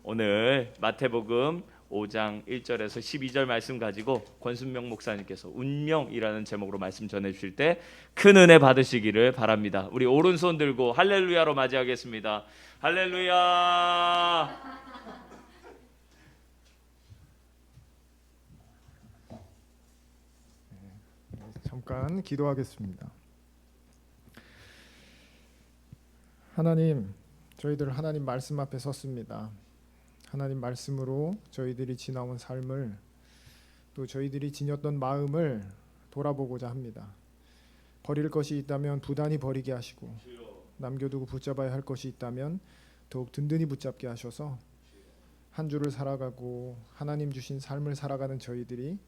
오늘 마태복음 5장 1절에서 12절 말씀 가지고 권순명 목사님께서 운명이라는 제목으로 말씀 전해 주실 때 큰 은혜 받으시기를 바랍니다. 우리 오른손 들고 할렐루야로 맞이하겠습니다. 할렐루야. 잠깐 기도하겠습니다. 하나님, 저희들 하나님 말씀 앞에 섰습니다. 하나님 말씀으로 저희들이 지나온 삶을, 또 저희들이 지녔던 마음을 돌아보고자 합니다. 버릴 것이 있다면 부단히 버리게 하시고, 남겨두고 붙잡아야 할 것이 있다면 더욱 든든히 붙잡게 하셔서 한 주를 살아가고 하나님 주신 삶을 살아가는 저희들이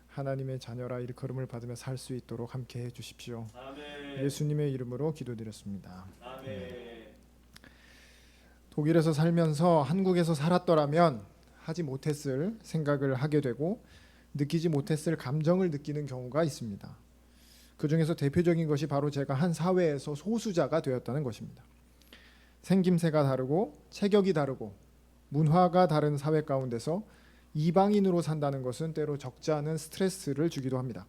하나님의 자녀라 일컬음을 받으며 살 수 있도록 함께 해주십시오. 아멘. 예수님의 이름으로 기도드렸습니다. 아멘. 독일에서 살면서 한국에서 살았더라면 하지 못했을 생각을 하게 되고 느끼지 못했을 감정을 느끼는 경우가 있습니다. 그 중에서 대표적인 것이 바로 제가 한 사회에서 소수자가 되었다는 것입니다. 생김새가 다르고 체격이 다르고 문화가 다른 사회 가운데서 이방인으로 산다는 것은 때로 적지 않은 스트레스를 주기도 합니다.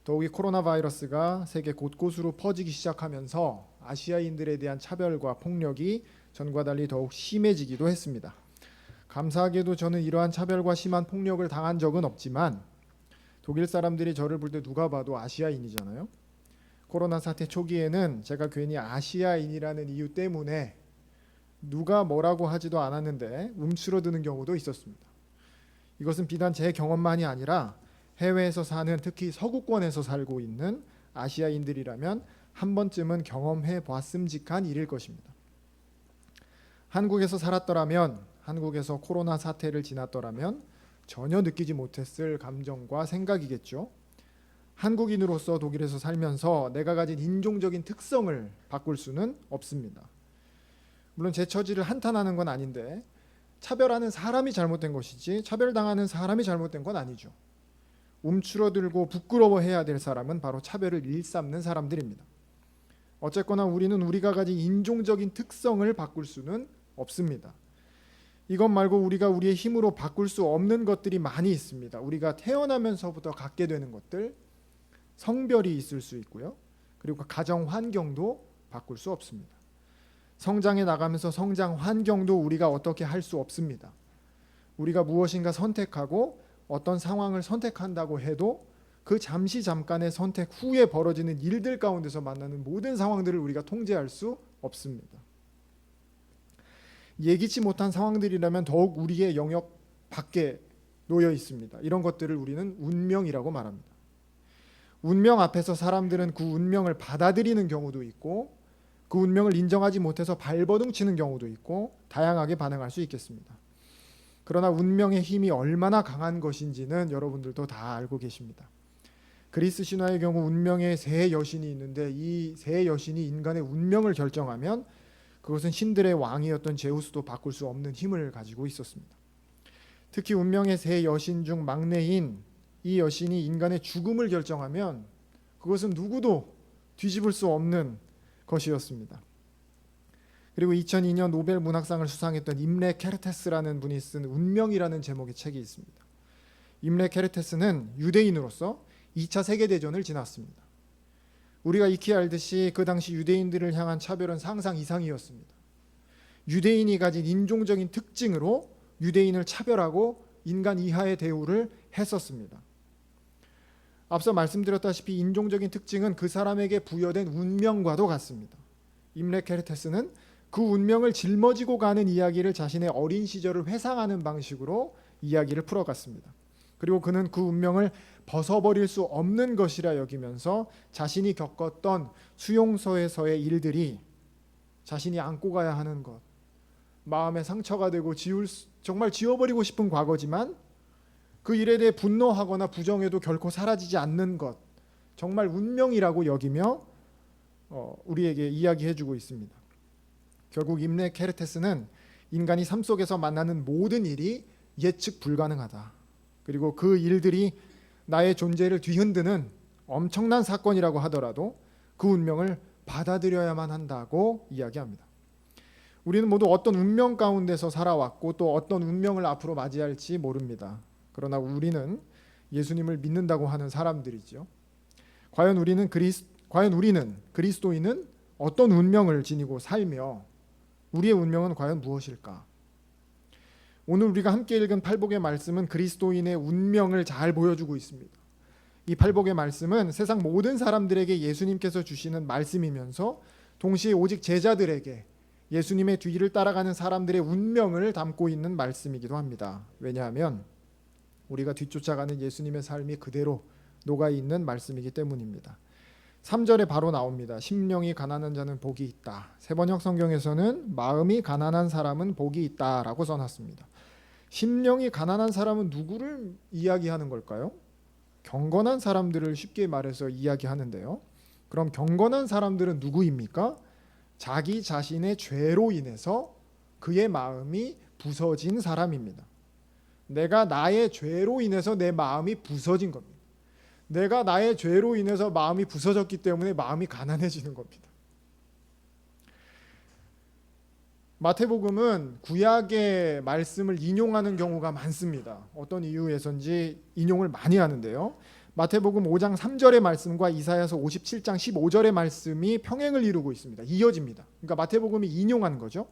더욱이 코로나 바이러스가 세계 곳곳으로 퍼지기 시작하면서 아시아인들에 대한 차별과 폭력이 전과 달리 더욱 심해지기도 했습니다. 감사하게도 저는 이러한 차별과 심한 폭력을 당한 적은 없지만 독일 사람들이 저를 볼 때 누가 봐도 아시아인이잖아요. 코로나 사태 초기에는 제가 괜히 아시아인이라는 이유 때문에 누가 뭐라고 하지도 않았는데 움츠러드는 경우도 있었습니다. 이것은 비단 제 경험만이 아니라 해외에서 사는, 특히 서구권에서 살고 있는 아시아인들이라면 한 번쯤은 경험해 보았음직한 일일 것입니다. 한국에서 살았더라면, 한국에서 코로나 사태를 지났더라면 전혀 느끼지 못했을 감정과 생각이겠죠. 한국인으로서 독일에서 살면서 내가 가진 인종적인 특성을 바꿀 수는 없습니다. 물론 제 처지를 한탄하는 건 아닌데 차별하는 사람이 잘못된 것이지 차별당하는 사람이 잘못된 건 아니죠. 움츠러들고 부끄러워해야 될 사람은 바로 차별을 일삼는 사람들입니다. 어쨌거나 우리는 우리가 가진 인종적인 특성을 바꿀 수는 없습니다. 이것 말고 우리가 우리의 힘으로 바꿀 수 없는 것들이 많이 있습니다. 우리가 태어나면서부터 갖게 되는 것들, 성별이 있을 수 있고요. 그리고 가정 환경도 바꿀 수 없습니다. 성장해 나가면서 성장 환경도 우리가 어떻게 할 수 없습니다. 우리가 무엇인가 선택하고 어떤 상황을 선택한다고 해도 그 잠시 잠깐의 선택 후에 벌어지는 일들 가운데서 만나는 모든 상황들을 우리가 통제할 수 없습니다. 예기치 못한 상황들이라면 더욱 우리의 영역 밖에 놓여 있습니다. 이런 것들을 우리는 운명이라고 말합니다. 운명 앞에서 사람들은 그 운명을 받아들이는 경우도 있고 그 운명을 인정하지 못해서 발버둥 치는 경우도 있고 다양하게 반응할 수 있겠습니다. 그러나 운명의 힘이 얼마나 강한 것인지는 여러분들도 다 알고 계십니다. 그리스 신화의 경우 운명의 세 여신이 있는데 이 세 여신이 인간의 운명을 결정하면 그것은 신들의 왕이었던 제우스도 바꿀 수 없는 힘을 가지고 있었습니다. 특히 운명의 세 여신 중 막내인 이 여신이 인간의 죽음을 결정하면 그것은 누구도 뒤집을 수 없는 것이었습니다. 그리고 2002년 노벨 문학상을 수상했던 임레 케르테스라는 분이 쓴 운명이라는 제목의 책이 있습니다. 임레 케르테스는 유대인으로서 2차 세계대전을 지났습니다. 우리가 익히 알듯이 그 당시 유대인들을 향한 차별은 상상 이상이었습니다. 유대인이 가진 인종적인 특징으로 유대인을 차별하고 인간 이하의 대우를 했었습니다. 앞서 말씀드렸다시피 인종적인 특징은 그 사람에게 부여된 운명과도 같습니다. 임레 케르테스는 그 운명을 짊어지고 가는 이야기를 자신의 어린 시절을 회상하는 방식으로 이야기를 풀어갔습니다. 그리고 그는 그 운명을 벗어버릴 수 없는 것이라 여기면서 자신이 겪었던 수용소에서의 일들이 자신이 안고 가야 하는 것, 마음에 상처가 되고 정말 지워버리고 싶은 과거지만 그 일에 대해 분노하거나 부정해도 결코 사라지지 않는 것, 정말 운명이라고 여기며 우리에게 이야기해주고 있습니다. 결국 임레 케르테스는 인간이 삶 속에서 만나는 모든 일이 예측 불가능하다. 그리고 그 일들이 나의 존재를 뒤흔드는 엄청난 사건이라고 하더라도 그 운명을 받아들여야만 한다고 이야기합니다. 우리는 모두 어떤 운명 가운데서 살아왔고 또 어떤 운명을 앞으로 맞이할지 모릅니다. 그러나 우리는 예수님을 믿는다고 하는 사람들이죠. 과연 우리는 그리스도인은 어떤 운명을 지니고 살며 우리의 운명은 과연 무엇일까? 오늘 우리가 함께 읽은 팔복의 말씀은 그리스도인의 운명을 잘 보여주고 있습니다. 이 팔복의 말씀은 세상 모든 사람들에게 예수님께서 주시는 말씀이면서 동시에 오직 제자들에게 예수님의 뒤를 따라가는 사람들의 운명을 담고 있는 말씀이기도 합니다. 왜냐하면 우리가 뒤쫓아가는 예수님의 삶이 그대로 녹아있는 말씀이기 때문입니다. 3절에 바로 나옵니다. 심령이 가난한 자는 복이 있다. 세번역 성경에서는 마음이 가난한 사람은 복이 있다라고 써놨습니다. 심령이 가난한 사람은 누구를 이야기하는 걸까요? 경건한 사람들을 쉽게 말해서 이야기하는데요. 그럼 경건한 사람들은 누구입니까? 자기 자신의 죄로 인해서 그의 마음이 부서진 사람입니다. 내가 나의 죄로 인해서 내 마음이 부서진 겁니다. 내가 나의 죄로 인해서 마음이 부서졌기 때문에 마음이 가난해지는 겁니다. 마태복음은 구약의 말씀을 인용하는 경우가 많습니다. 어떤 이유에서인지 인용을 많이 하는데요. 마태복음 5장 3절의 말씀과 이사야서 57장 15절의 말씀이 평행을 이루고 있습니다. 이어집니다. 그러니까 마태복음이 인용하는 거죠.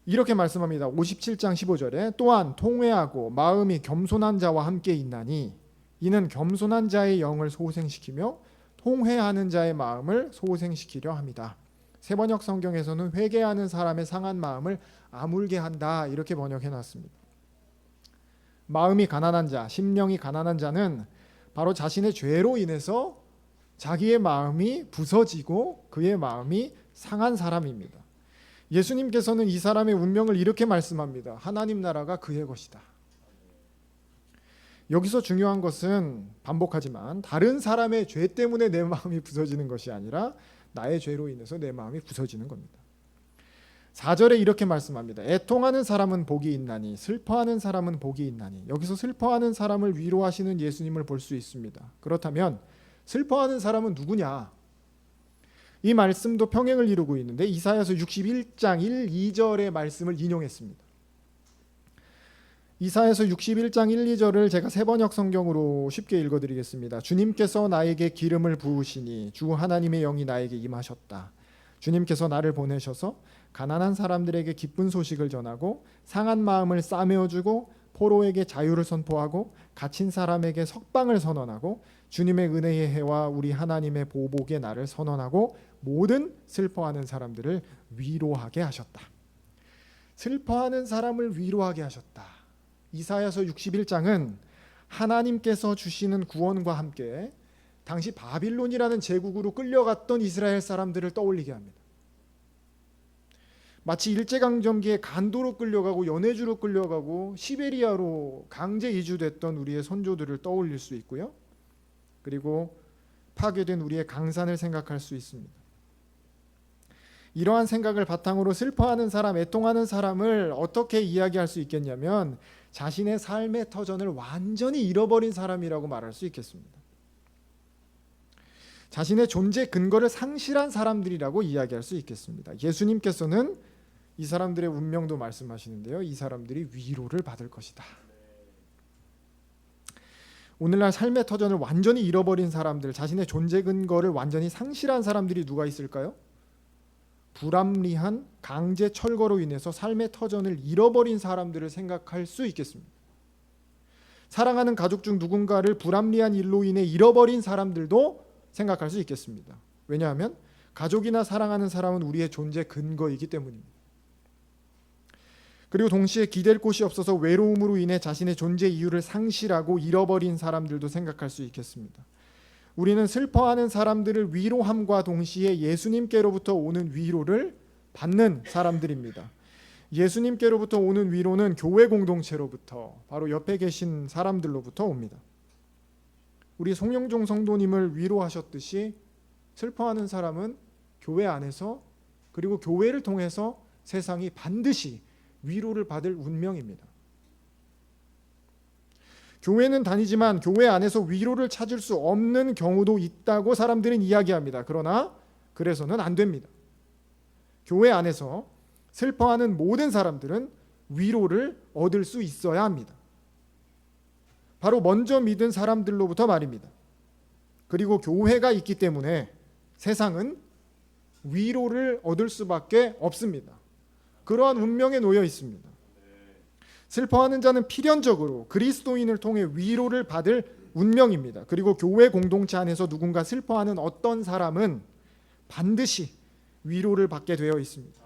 이렇게 말씀합니다. 57장 15절에 또한 통회하고 마음이 겸손한 자와 함께 있나니 이는 겸손한 자의 영을 소생시키며 통회하는 자의 마음을 소생시키려 합니다. 세번역 성경에서는 회개하는 사람의 상한 마음을 아물게 한다 이렇게 번역해 놨습니다. 마음이 가난한 자, 심령이 가난한 자는 바로 자신의 죄로 인해서 자기의 마음이 부서지고 그의 마음이 상한 사람입니다. 예수님께서는 이 사람의 운명을 이렇게 말씀합니다. 하나님 나라가 그의 것이다. 여기서 중요한 것은 반복하지만 다른 사람의 죄 때문에 내 마음이 부서지는 것이 아니라 나의 죄로 인해서 내 마음이 부서지는 겁니다. 4절에 이렇게 말씀합니다. 애통하는 사람은 복이 있나니 슬퍼하는 사람은 복이 있나니. 여기서 슬퍼하는 사람을 위로하시는 예수님을 볼 수 있습니다. 그렇다면 슬퍼하는 사람은 누구냐? 이 말씀도 평행을 이루고 있는데 이사야서 61장 1, 2절의 말씀을 인용했습니다. 이사야서 61장 1, 2절을 제가 세번역 성경으로 쉽게 읽어드리겠습니다. 주님께서 나에게 기름을 부으시니 주 하나님의 영이 나에게 임하셨다. 주님께서 나를 보내셔서 가난한 사람들에게 기쁜 소식을 전하고 상한 마음을 싸매어주고 포로에게 자유를 선포하고 갇힌 사람에게 석방을 선언하고 주님의 은혜의 해와 우리 하나님의 보복의 날을 선언하고 모든 슬퍼하는 사람들을 위로하게 하셨다. 슬퍼하는 사람을 위로하게 하셨다. 이사야서 61장은 하나님께서 주시는 구원과 함께 당시 바빌론이라는 제국으로 끌려갔던 이스라엘 사람들을 떠올리게 합니다. 마치 일제강점기에 간도로 끌려가고 연해주로 끌려가고 시베리아로 강제 이주됐던 우리의 선조들을 떠올릴 수 있고요. 그리고 파괴된 우리의 강산을 생각할 수 있습니다. 이러한 생각을 바탕으로 슬퍼하는 사람, 애통하는 사람을 어떻게 이야기할 수 있겠냐면 자신의 삶의 터전을 완전히 잃어버린 사람이라고 말할 수 있겠습니다. 자신의 존재 근거를 상실한 사람들이라고 이야기할 수 있겠습니다. 예수님께서는 이 사람들의 운명도 말씀하시는데요. 이 사람들이 위로를 받을 것이다. 오늘날 삶의 터전을 완전히 잃어버린 사람들, 자신의 존재 근거를 완전히 상실한 사람들이 누가 있을까요? 불합리한 강제 철거로 인해서 삶의 터전을 잃어버린 사람들을 생각할 수 있겠습니다. 사랑하는 가족 중 누군가를 불합리한 일로 인해 잃어버린 사람들도 생각할 수 있겠습니다. 왜냐하면 가족이나 사랑하는 사람은 우리의 존재 근거이기 때문입니다. 그리고 동시에 기댈 곳이 없어서 외로움으로 인해 자신의 존재 이유를 상실하고 잃어버린 사람들도 생각할 수 있겠습니다. 우리는 슬퍼하는 사람들을 위로함과 동시에 예수님께로부터 오는 위로를 받는 사람들입니다. 예수님께로부터 오는 위로는 교회 공동체로부터 바로 옆에 계신 사람들로부터 옵니다. 우리 송영종 성도님을 위로하셨듯이 슬퍼하는 사람은 교회 안에서 그리고 교회를 통해서 세상이 반드시 위로를 받을 운명입니다. 교회는 다니지만 교회 안에서 위로를 찾을 수 없는 경우도 있다고 사람들은 이야기합니다. 그러나 그래서는 안 됩니다. 교회 안에서 슬퍼하는 모든 사람들은 위로를 얻을 수 있어야 합니다. 바로 먼저 믿은 사람들로부터 말입니다. 그리고 교회가 있기 때문에 세상은 위로를 얻을 수밖에 없습니다. 그러한 운명에 놓여 있습니다. 슬퍼하는 자는 필연적으로 그리스도인을 통해 위로를 받을 운명입니다. 그리고 교회 공동체 안에서 누군가 슬퍼하는 어떤 사람은 반드시 위로를 받게 되어 있습니다.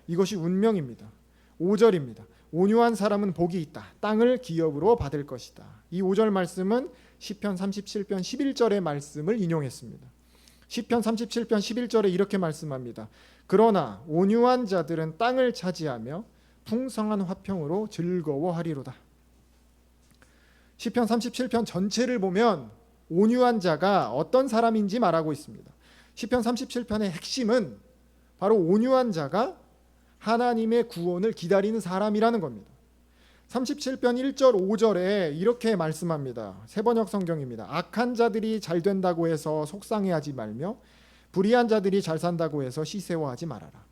이것이 운명입니다. 5절입니다. 온유한 사람은 복이 있다. 땅을 기업으로 받을 것이다. 이 5절 말씀은 시편 37편 11절의 말씀을 인용했습니다. 시편 37편 11절에 이렇게 말씀합니다. 그러나 온유한 자들은 땅을 차지하며 풍성한 화평으로 즐거워하리로다. 시편 37편 전체를 보면 온유한 자가 어떤 사람인지 말하고 있습니다. 시편 37편의 핵심은 바로 온유한 자가 하나님의 구원을 기다리는 사람이라는 겁니다. 37편 1절 5절에 이렇게 말씀합니다. 새번역 성경입니다. 악한 자들이 잘 된다고 해서 속상해하지 말며 불의한 자들이 잘 산다고 해서 시새워하지 말아라.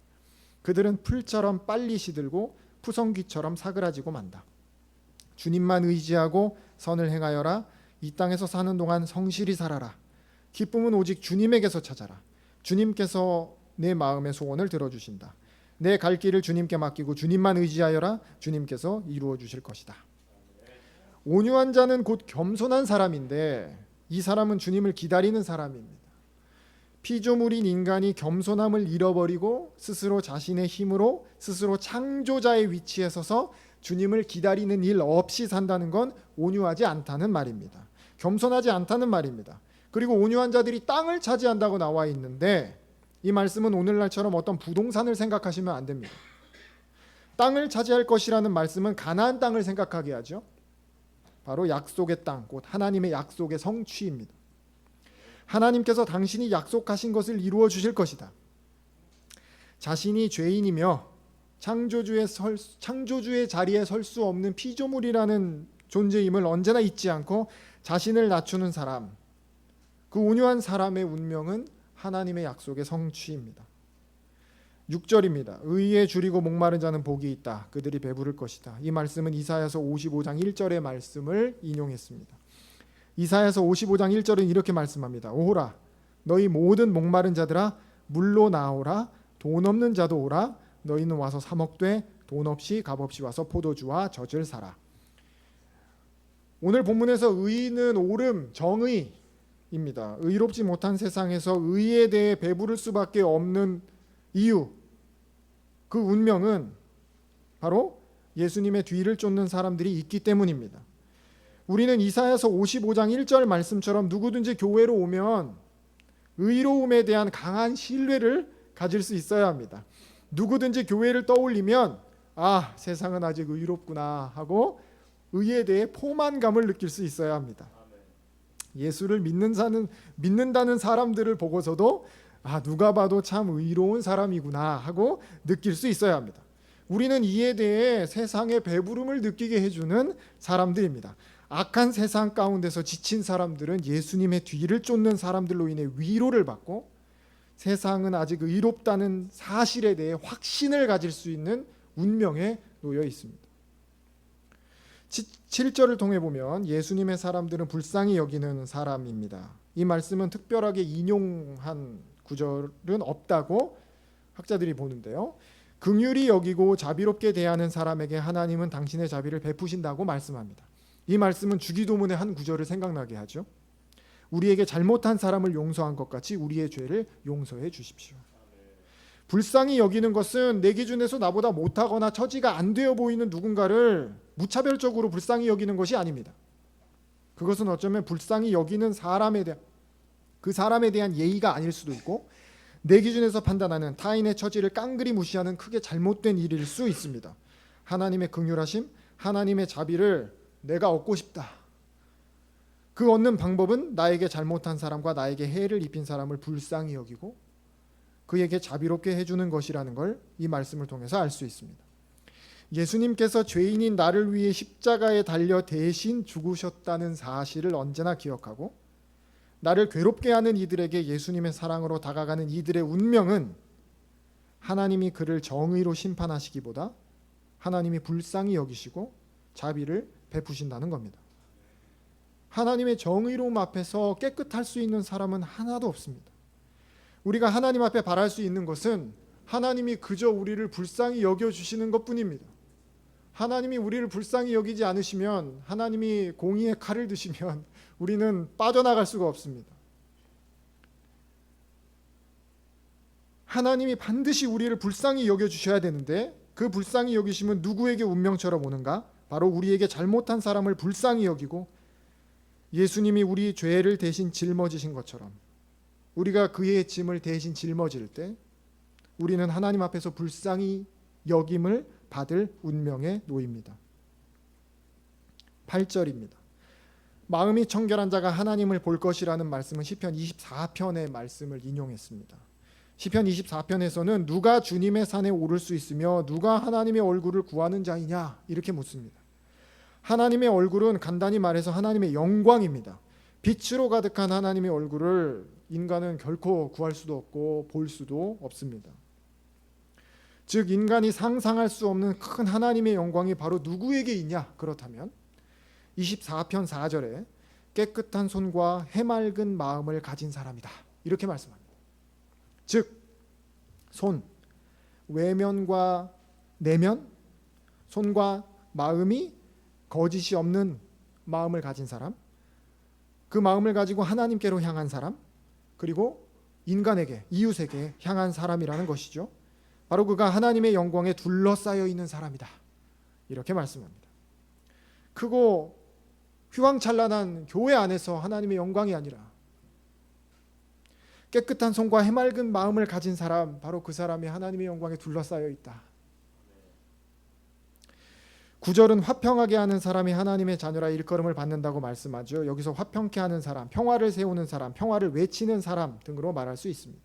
그들은 풀처럼 빨리 시들고 푸성귀처럼 사그라지고 만다. 주님만 의지하고 선을 행하여라. 이 땅에서 사는 동안 성실히 살아라. 기쁨은 오직 주님에게서 찾아라. 주님께서 내 마음의 소원을 들어주신다. 내 갈 길을 주님께 맡기고 주님만 의지하여라. 주님께서 이루어 주실 것이다. 온유한 자는 곧 겸손한 사람인데 이 사람은 주님을 기다리는 사람입니다. 피조물인 인간이 겸손함을 잃어버리고 스스로 자신의 힘으로 스스로 창조자의 위치에 서서 주님을 기다리는 일 없이 산다는 건 온유하지 않다는 말입니다. 겸손하지 않다는 말입니다. 그리고 온유한 자들이 땅을 차지한다고 나와 있는데 이 말씀은 오늘날처럼 어떤 부동산을 생각하시면 안 됩니다. 땅을 차지할 것이라는 말씀은 가나안 땅을 생각하게 하죠. 바로 약속의 땅, 곧 하나님의 약속의 성취입니다. 하나님께서 당신이 약속하신 것을 이루어 주실 것이다. 자신이 죄인이며 창조주의 자리에 설 수 없는 피조물이라는 존재임을 언제나 잊지 않고 자신을 낮추는 사람, 그 온유한 사람의 운명은 하나님의 약속의 성취입니다. 6절입니다. 의에 줄이고 목마른 자는 복이 있다. 그들이 배부를 것이다. 이 말씀은 이사야서 55장 1절의 말씀을 인용했습니다. 이사야서 55장 1절은 이렇게 말씀합니다. 오호라 너희 모든 목마른 자들아 물로 나오라. 돈 없는 자도 오라. 너희는 와서 사 먹되 돈 없이 값없이 와서 포도주와 젖을 사라. 오늘 본문에서 의는 옳음, 정의입니다. 의롭지 못한 세상에서 의에 대해 배부를 수밖에 없는 이유, 그 운명은 바로 예수님의 뒤를 쫓는 사람들이 있기 때문입니다. 우리는 이사야서 55장 1절 말씀처럼 누구든지 교회로 오면 의로움에 대한 강한 신뢰를 가질 수 있어야 합니다. 누구든지 교회를 떠올리면 아, 세상은 아직 의롭구나 하고 의에 대해 포만감을 느낄 수 있어야 합니다. 예수를 믿는다는 사람들을 보고서도 아, 누가 봐도 참 의로운 사람이구나 하고 느낄 수 있어야 합니다. 우리는 이에 대해 세상의 배부름을 느끼게 해주는 사람들입니다. 악한 세상 가운데서 지친 사람들은 예수님의 뒤를 쫓는 사람들로 인해 위로를 받고 세상은 아직 의롭다는 사실에 대해 확신을 가질 수 있는 운명에 놓여 있습니다. 7절을 통해 보면 예수님의 사람들은 불쌍히 여기는 사람입니다. 이 말씀은 특별하게 인용한 구절은 없다고 학자들이 보는데요. 긍휼히 여기고 자비롭게 대하는 사람에게 하나님은 당신의 자비를 베푸신다고 말씀합니다. 이 말씀은 주기도문의 한 구절을 생각나게 하죠. 우리에게 잘못한 사람을 용서한 것 같이 우리의 죄를 용서해 주십시오. 불쌍히 여기는 것은 내 기준에서 나보다 못하거나 처지가 안 되어 보이는 누군가를 무차별적으로 불쌍히 여기는 것이 아닙니다. 그것은 어쩌면 불쌍히 여기는 사람에 대한 그 사람에 대한 예의가 아닐 수도 있고 내 기준에서 판단하는 타인의 처지를 깡그리 무시하는 크게 잘못된 일일 수 있습니다. 하나님의 긍휼하심, 하나님의 자비를 내가 얻고 싶다. 그 얻는 방법은 나에게 잘못한 사람과 나에게 해를 입힌 사람을 불쌍히 여기고 그에게 자비롭게 해주는 것이라는 걸 이 말씀을 통해서 알 수 있습니다. 예수님께서 죄인인 나를 위해 십자가에 달려 대신 죽으셨다는 사실을 언제나 기억하고 나를 괴롭게 하는 이들에게 예수님의 사랑으로 다가가는 이들의 운명은 하나님이 그를 정의로 심판하시기보다 하나님이 불쌍히 여기시고 자비를 베푸신다는 겁니다. 하나님의 정의로움 앞에서 깨끗할 수 있는 사람은 하나도 없습니다. 우리가 하나님 앞에 바랄 수 있는 것은 하나님이 그저 우리를 불쌍히 여겨주시는 것뿐입니다. 하나님이 우리를 불쌍히 여기지 않으시면, 하나님이 공의의 칼을 드시면 우리는 빠져나갈 수가 없습니다. 하나님이 반드시 우리를 불쌍히 여겨주셔야 되는데, 그 불쌍히 여기심은 누구에게 운명처럼 오는가? 바로 우리에게 잘못한 사람을 불쌍히 여기고 예수님이 우리 죄를 대신 짊어지신 것처럼 우리가 그의 짐을 대신 짊어질 때 우리는 하나님 앞에서 불쌍히 여김을 받을 운명에 놓입니다. 8절입니다. 마음이 청결한 자가 하나님을 볼 것이라는 말씀은 시편 24편의 말씀을 인용했습니다. 시편 24편에서는 누가 주님의 산에 오를 수 있으며 누가 하나님의 얼굴을 구하는 자이냐 이렇게 묻습니다. 하나님의 얼굴은 간단히 말해서 하나님의 영광입니다. 빛으로 가득한 하나님의 얼굴을 인간은 결코 구할 수도 없고 볼 수도 없습니다. 즉 인간이 상상할 수 없는 큰 하나님의 영광이 바로 누구에게 있냐? 그렇다면 24편 4절에 깨끗한 손과 해맑은 마음을 가진 사람이다 이렇게 말씀합니다. 즉 손, 외면과 내면, 손과 마음이 거짓이 없는 마음을 가진 사람, 그 마음을 가지고 하나님께로 향한 사람, 그리고 인간에게, 이웃에게 향한 사람이라는 것이죠. 바로 그가 하나님의 영광에 둘러싸여 있는 사람이다 이렇게 말씀합니다. 크고 휘황찬란한 교회 안에서 하나님의 영광이 아니라 깨끗한 손과 해맑은 마음을 가진 사람, 바로 그 사람이 하나님의 영광에 둘러싸여 있다. 9절은 화평하게 하는 사람이 하나님의 자녀라 일컬음을 받는다고 말씀하죠. 여기서 화평케 하는 사람, 평화를 세우는 사람, 평화를 외치는 사람 등으로 말할 수 있습니다.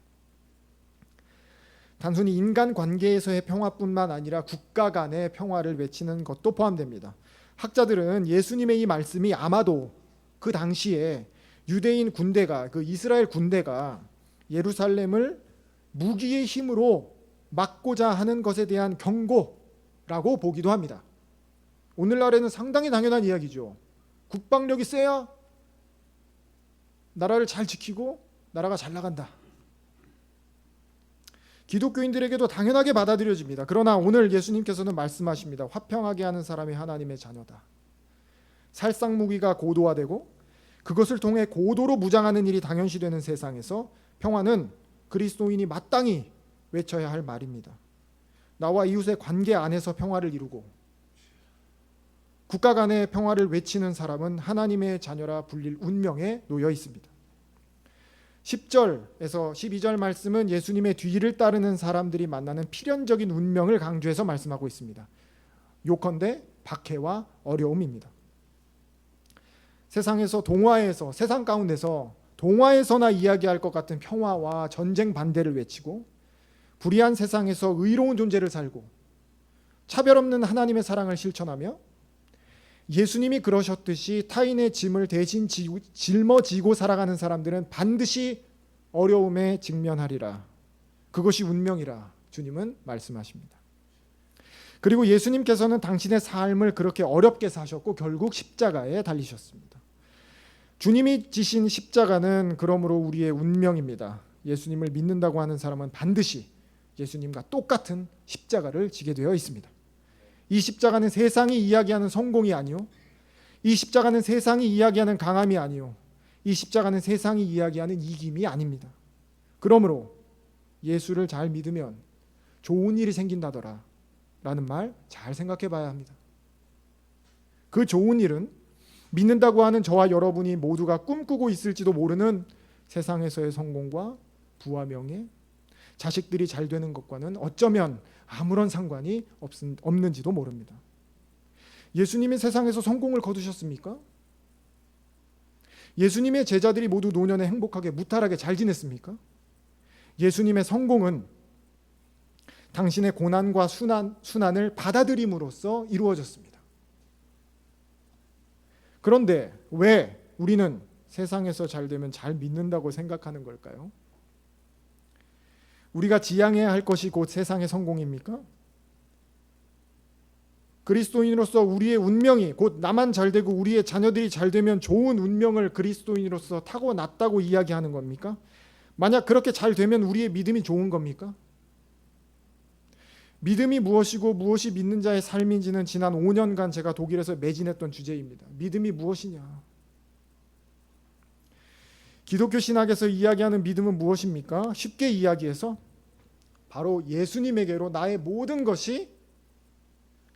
단순히 인간 관계에서의 평화뿐만 아니라 국가 간의 평화를 외치는 것도 포함됩니다. 학자들은 예수님의 이 말씀이 아마도 그 당시에 유대인 군대가, 그 이스라엘 군대가 예루살렘을 무기의 힘으로 막고자 하는 것에 대한 경고라고 보기도 합니다. 오늘날에는 상당히 당연한 이야기죠. 국방력이 세야 나라를 잘 지키고 나라가 잘 나간다. 기독교인들에게도 당연하게 받아들여집니다. 그러나 오늘 예수님께서는 말씀하십니다. 화평하게 하는 사람이 하나님의 자녀다. 살상무기가 고도화되고 그것을 통해 고도로 무장하는 일이 당연시되는 세상에서 평화는 그리스도인이 마땅히 외쳐야 할 말입니다. 나와 이웃의 관계 안에서 평화를 이루고 국가 간의 평화를 외치는 사람은 하나님의 자녀라 불릴 운명에 놓여 있습니다. 10절에서 12절 말씀은 예수님의 뒤를 따르는 사람들이 만나는 필연적인 운명을 강조해서 말씀하고 있습니다. 요컨대 박해와 어려움입니다. 세상에서 동화에서, 세상 가운데서 동화에서나 이야기할 것 같은 평화와 전쟁 반대를 외치고 불의한 세상에서 의로운 존재를 살고 차별 없는 하나님의 사랑을 실천하며 예수님이 그러셨듯이 타인의 짐을 대신 짊어지고 살아가는 사람들은 반드시 어려움에 직면하리라. 그것이 운명이라 주님은 말씀하십니다. 그리고 예수님께서는 당신의 삶을 그렇게 어렵게 사셨고 결국 십자가에 달리셨습니다. 주님이 지신 십자가는 그러므로 우리의 운명입니다. 예수님을 믿는다고 하는 사람은 반드시 예수님과 똑같은 십자가를 지게 되어 있습니다. 이 십자가는 세상이 이야기하는 성공이 아니요, 이 십자가는 세상이 이야기하는 강함이 아니요, 이 십자가는 세상이 이야기하는 이김이 아닙니다. 그러므로 예수를 잘 믿으면 좋은 일이 생긴다더라 라는 말 잘 생각해 봐야 합니다. 그 좋은 일은 믿는다고 하는 저와 여러분이 모두가 꿈꾸고 있을지도 모르는 세상에서의 성공과 부와 명예, 자식들이 잘 되는 것과는 어쩌면 아무런 상관이 없는지도 모릅니다. 예수님이 세상에서 성공을 거두셨습니까? 예수님의 제자들이 모두 노년에 행복하게 무탈하게 잘 지냈습니까? 예수님의 성공은 당신의 고난과 순환을 받아들임으로써 이루어졌습니다. 그런데 왜 우리는 세상에서 잘 되면 잘 믿는다고 생각하는 걸까요? 우리가 지향해야 할 것이 곧 세상의 성공입니까? 그리스도인으로서 우리의 운명이 곧 나만 잘 되고 우리의 자녀들이 잘 되면 좋은 운명을 그리스도인으로서 타고났다고 이야기하는 겁니까? 만약 그렇게 잘 되면 우리의 믿음이 좋은 겁니까? 믿음이 무엇이고 무엇이 믿는 자의 삶인지는 지난 5년간 제가 독일에서 매진했던 주제입니다. 믿음이 무엇이냐? 기독교 신학에서 이야기하는 믿음은 무엇입니까? 쉽게 이야기해서 바로 예수님에게로 나의 모든 것이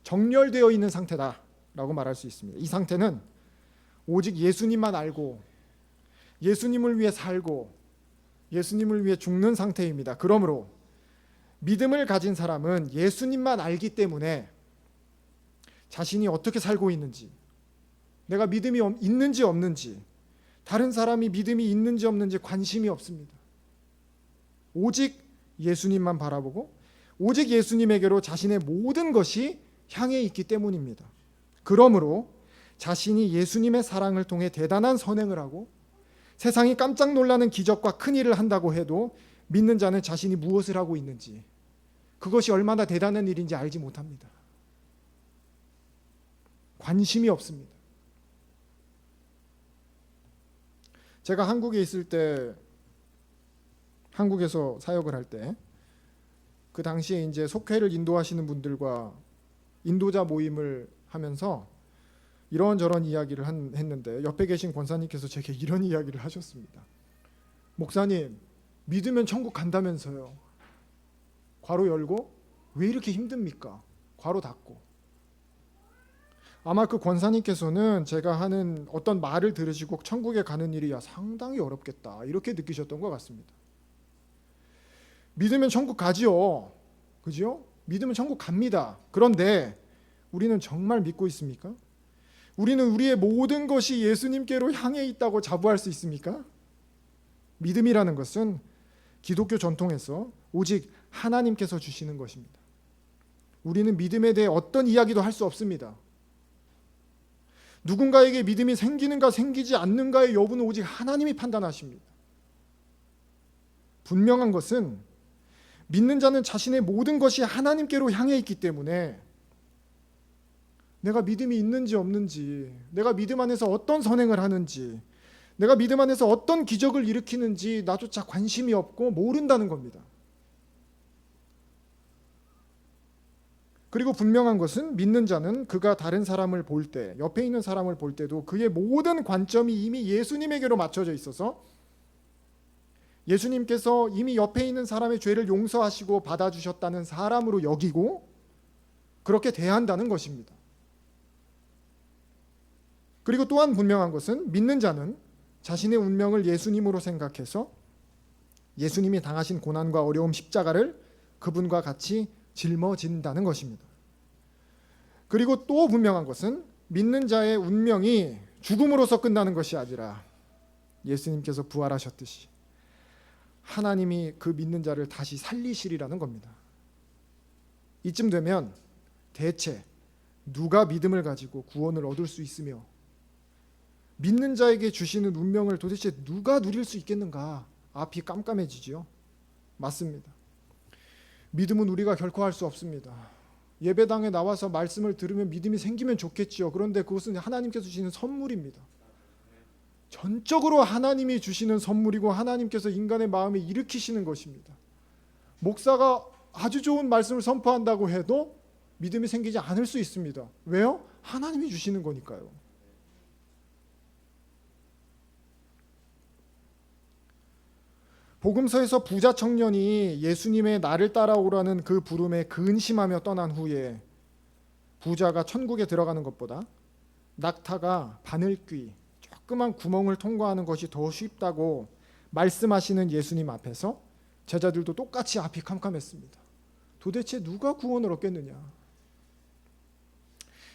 정렬되어 있는 상태다라고 말할 수 있습니다. 이 상태는 오직 예수님만 알고 예수님을 위해 살고 예수님을 위해 죽는 상태입니다. 그러므로 믿음을 가진 사람은 예수님만 알기 때문에 자신이 어떻게 살고 있는지, 내가 믿음이 있는지 없는지, 다른 사람이 믿음이 있는지 없는지 관심이 없습니다. 오직 예수님만 바라보고 오직 예수님에게로 자신의 모든 것이 향해 있기 때문입니다. 그러므로 자신이 예수님의 사랑을 통해 대단한 선행을 하고 세상이 깜짝 놀라는 기적과 큰 일을 한다고 해도 믿는 자는 자신이 무엇을 하고 있는지, 그것이 얼마나 대단한 일인지 알지 못합니다. 관심이 없습니다. 제가 한국에 있을 때, 한국에서 사역을 할 때, 그 당시에 이제 속회를 인도하시는 분들과 인도자 모임을 하면서 이런저런 이야기를 했는데 옆에 계신 권사님께서 제게 이런 이야기를 하셨습니다. 목사님, 믿으면 천국 간다면서요. 괄호 열고 왜 이렇게 힘듭니까? 괄호 닫고. 아마 그 권사님께서는 제가 하는 어떤 말을 들으시고 천국에 가는 일이 상당히 어렵겠다 이렇게 느끼셨던 것 같습니다. 믿으면 천국 가지요. 그죠? 믿으면 천국 갑니다. 그런데 우리는 정말 믿고 있습니까? 우리는 우리의 모든 것이 예수님께로 향해 있다고 자부할 수 있습니까? 믿음이라는 것은 기독교 전통에서 오직 하나님께서 주시는 것입니다. 우리는 믿음에 대해 어떤 이야기도 할 수 없습니다. 누군가에게 믿음이 생기는가 생기지 않는가의 여부는 오직 하나님이 판단하십니다. 분명한 것은 믿는 자는 자신의 모든 것이 하나님께로 향해 있기 때문에 내가 믿음이 있는지 없는지, 내가 믿음 안에서 어떤 선행을 하는지, 내가 믿음 안에서 어떤 기적을 일으키는지 나조차 관심이 없고 모른다는 겁니다. 그리고 분명한 것은 믿는 자는 그가 다른 사람을 볼 때, 옆에 있는 사람을 볼 때도 그의 모든 관점이 이미 예수님에게로 맞춰져 있어서 예수님께서 이미 옆에 있는 사람의 죄를 용서하시고 받아주셨다는 사람으로 여기고 그렇게 대한다는 것입니다. 그리고 또한 분명한 것은 믿는 자는 자신의 운명을 예수님으로 생각해서 예수님이 당하신 고난과 어려움 십자가를 그분과 같이 짊어진다는 것입니다. 그리고 또 분명한 것은 믿는 자의 운명이 죽음으로서 끝나는 것이 아니라 예수님께서 부활하셨듯이 하나님이 그 믿는 자를 다시 살리시리라는 겁니다. 이쯤 되면 대체 누가 믿음을 가지고 구원을 얻을 수 있으며 믿는 자에게 주시는 운명을 도대체 누가 누릴 수 있겠는가? 앞이 깜깜해지지요. 맞습니다. 믿음은 우리가 결코 할 수 없습니다. 예배당에 나와서 말씀을 들으면 믿음이 생기면 좋겠지요. 그런데 그것은 하나님께서 주시는 선물입니다. 전적으로 하나님이 주시는 선물이고 하나님께서 인간의 마음에 일으키시는 것입니다. 목사가 아주 좋은 말씀을 선포한다고 해도 믿음이 생기지 않을 수 있습니다. 왜요? 하나님이 주시는 거니까요. 복음서에서 부자 청년이 예수님의 나를 따라오라는 그 부름에 근심하며 떠난 후에 부자가 천국에 들어가는 것보다 낙타가 바늘귀 조그만 구멍을 통과하는 것이 더 쉽다고 말씀하시는 예수님 앞에서 제자들도 똑같이 앞이 캄캄했습니다. 도대체 누가 구원을 얻겠느냐?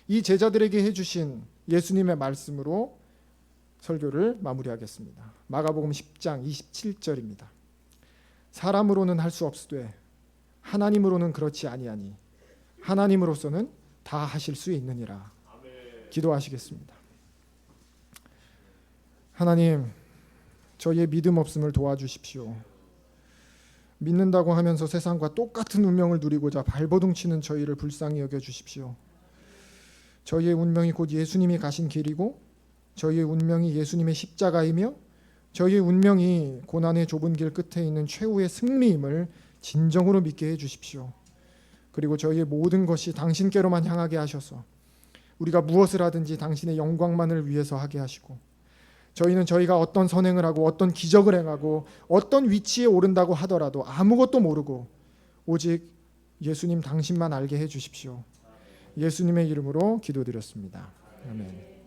이 제자들에게 해주신 예수님의 말씀으로 설교를 마무리하겠습니다. 마가복음 10장 27절입니다. 사람으로는 할 수 없으되 하나님으로는 그렇지 아니하니 하나님으로서는 다 하실 수 있느니라. 기도하시겠습니다. 하나님, 저희의 믿음 없음을 도와주십시오. 믿는다고 하면서 세상과 똑같은 운명을 누리고자 발버둥 치는 저희를 불쌍히 여겨 주십시오. 저희의 운명이 곧 예수님이 가신 길이고 저희의 운명이 예수님의 십자가이며 저희의 운명이 고난의 좁은 길 끝에 있는 최후의 승리임을 진정으로 믿게 해 주십시오. 그리고 저희의 모든 것이 당신께로만 향하게 하셔서 우리가 무엇을 하든지 당신의 영광만을 위해서 하게 하시고 저희는 저희가 어떤 선행을 하고 어떤 기적을 행하고 어떤 위치에 오른다고 하더라도 아무것도 모르고 오직 예수님 당신만 알게 해 주십시오. 예수님의 이름으로 기도드렸습니다. 아멘.